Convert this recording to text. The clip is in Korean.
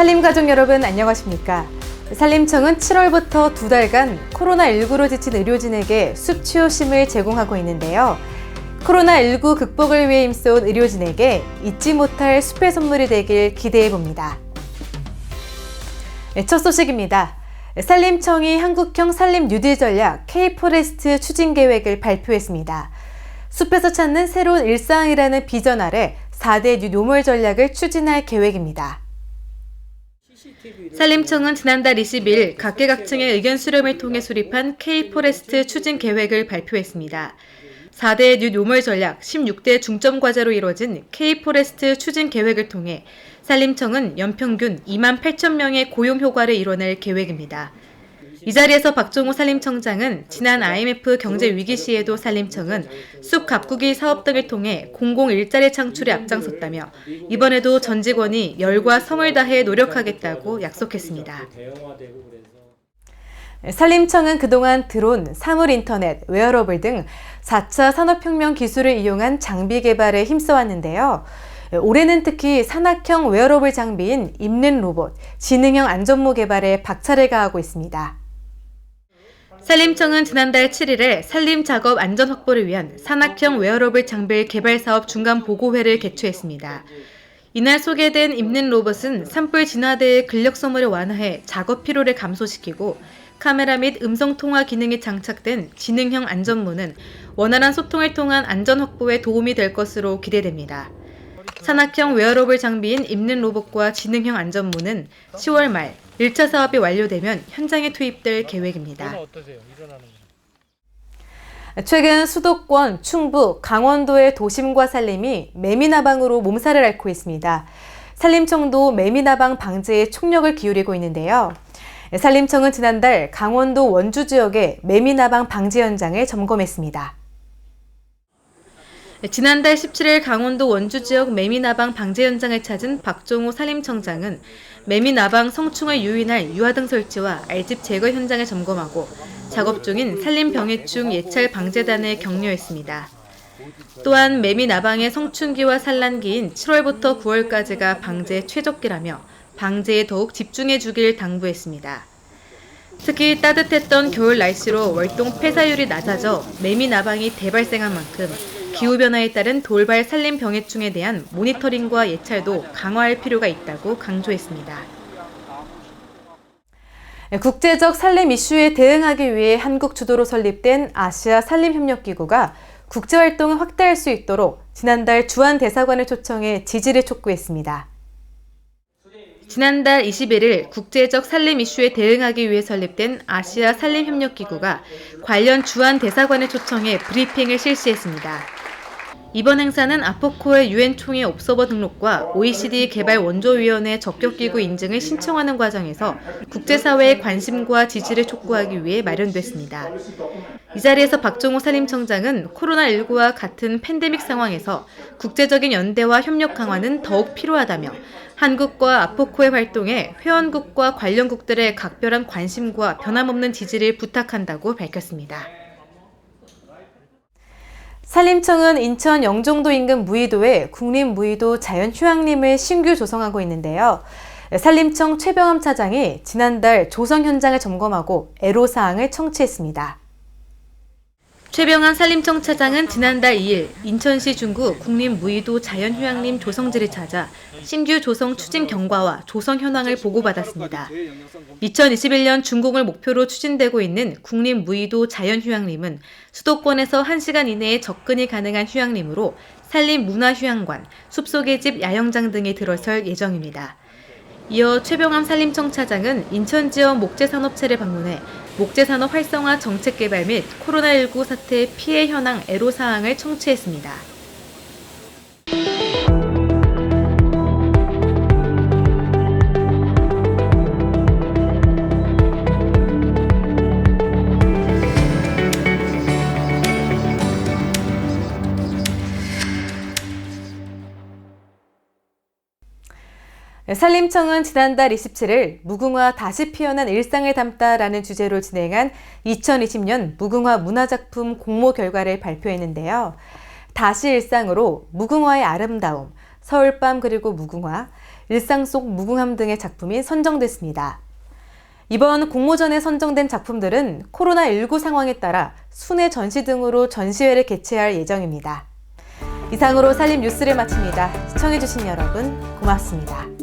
산림가족 여러분 안녕하십니까? 산림청은 7월부터 2달간 코로나19로 지친 의료진에게 숲치유심을 제공하고 있는데요. 코로나19 극복을 위해 힘써온 의료진에게 잊지 못할 숲의 선물이 되길 기대해봅니다. 첫 소식입니다. 산림청이 한국형 산림 뉴딜 전략 K-포레스트 추진 계획을 발표했습니다. 숲에서 찾는 새로운 일상이라는 비전 아래 4대 뉴 노멀 전략을 추진할 계획입니다. 산림청은 지난달 20일 각계각층의 의견 수렴을 통해 수립한 K-포레스트 추진 계획을 발표했습니다. 4대 뉴 노멀 전략 16대 중점 과제로 이루어진 K-포레스트 추진 계획을 통해 산림청은 연평균 28,000명의 고용 효과를 이뤄낼 계획입니다. 이 자리에서 박종호 산림청장은 지난 IMF 경제 위기 시에도 산림청은 숲 가꾸기 사업 등을 통해 공공 일자리 창출에 앞장섰다며 이번에도 전 직원이 열과 성을 다해 노력하겠다고 약속했습니다. 산림청은 그동안 드론, 사물인터넷, 웨어러블 등 4차 산업혁명 기술을 이용한 장비 개발에 힘써왔는데요. 올해는 특히 산악형 웨어러블 장비인 입는 로봇, 지능형 안전모 개발에 박차를 가하고 있습니다. 산림청은 지난달 7일에 산림 작업 안전 확보를 위한 산악형 웨어러블 장비 개발 사업 중간 보고회를 개최했습니다. 이날 소개된 입는 로봇은 산불 진화대의 근력 소모를 완화해 작업 피로를 감소시키고 카메라 및 음성 통화 기능이 장착된 지능형 안전모는 원활한 소통을 통한 안전 확보에 도움이 될 것으로 기대됩니다. 산악형 웨어러블 장비인 입는 로봇과 지능형 안전모는 10월 말 1차 사업이 완료되면 현장에 투입될 계획입니다. 최근 수도권, 충북, 강원도의 도심과 산림이 매미나방으로 몸살을 앓고 있습니다. 산림청도 매미나방 방제에 총력을 기울이고 있는데요. 산림청은 지난달 강원도 원주 지역의 매미나방 방제 현장을 점검했습니다. 지난달 17일 강원도 원주 지역 매미나방 방제 현장을 찾은 박종호 산림청장은 매미나방 성충을 유인할 유화등 설치와 알집 제거 현장을 점검하고 작업 중인 산림병해충 예찰 방제단을 격려했습니다. 또한 매미나방의 성충기와 산란기인 7월부터 9월까지가 방제 최적기라며 방제에 더욱 집중해 주길 당부했습니다. 특히 따뜻했던 겨울 날씨로 월동 폐사율이 낮아져 매미나방이 대발생한 만큼 기후변화에 따른 돌발 산림 병해충에 대한 모니터링과 예찰도 강화할 필요가 있다고 강조했습니다. 국제적 산림 이슈에 대응하기 위해 한국 주도로 설립된 아시아 산림협력기구가 국제활동을 확대할 수 있도록 지난달 주한 대사관을 초청해 지지를 촉구했습니다. 지난달 21일 국제적 산림 이슈에 대응하기 위해 설립된 아시아 산림협력기구가 관련 주한 대사관을 초청해 브리핑을 실시했습니다. 이번 행사는 아포코의 유엔 총회 옵서버 등록과 OECD 개발 원조위원회 적격기구 인증을 신청하는 과정에서 국제사회의 관심과 지지를 촉구하기 위해 마련됐습니다. 이 자리에서 박종호 산림청장은 코로나19와 같은 팬데믹 상황에서 국제적인 연대와 협력 강화는 더욱 필요하다며 한국과 아포코의 활동에 회원국과 관련국들의 각별한 관심과 변함없는 지지를 부탁한다고 밝혔습니다. 산림청은 인천 영종도 인근 무의도에 국립무의도 자연휴양림을 신규 조성하고 있는데요. 산림청 최병암 차장이 지난달 조성 현장을 점검하고 애로사항을 청취했습니다. 최병암 산림청 차장은 지난달 2일 인천시 중구 국립무의도 자연휴양림 조성지를 찾아 신규 조성 추진 경과와 조성 현황을 보고받았습니다. 2021년 준공을 목표로 추진되고 있는 국립무의도 자연휴양림은 수도권에서 1시간 이내에 접근이 가능한 휴양림으로 산림문화휴양관, 숲속의 집 야영장 등이 들어설 예정입니다. 이어 최병암 산림청 차장은 인천 지역 목재산업체를 방문해 목재산업 활성화 정책 개발 및 코로나19 사태 피해 현황 애로사항을 청취했습니다. 산림청은 지난달 27일 무궁화 다시 피어난 일상을 담다라는 주제로 진행한 2020년 무궁화 문화작품 공모 결과를 발표했는데요. 다시 일상으로 무궁화의 아름다움, 서울밤 그리고 무궁화, 일상 속 무궁함 등의 작품이 선정됐습니다. 이번 공모전에 선정된 작품들은 코로나19 상황에 따라 순회 전시 등으로 전시회를 개최할 예정입니다. 이상으로 살림 뉴스를 마칩니다. 시청해주신 여러분 고맙습니다.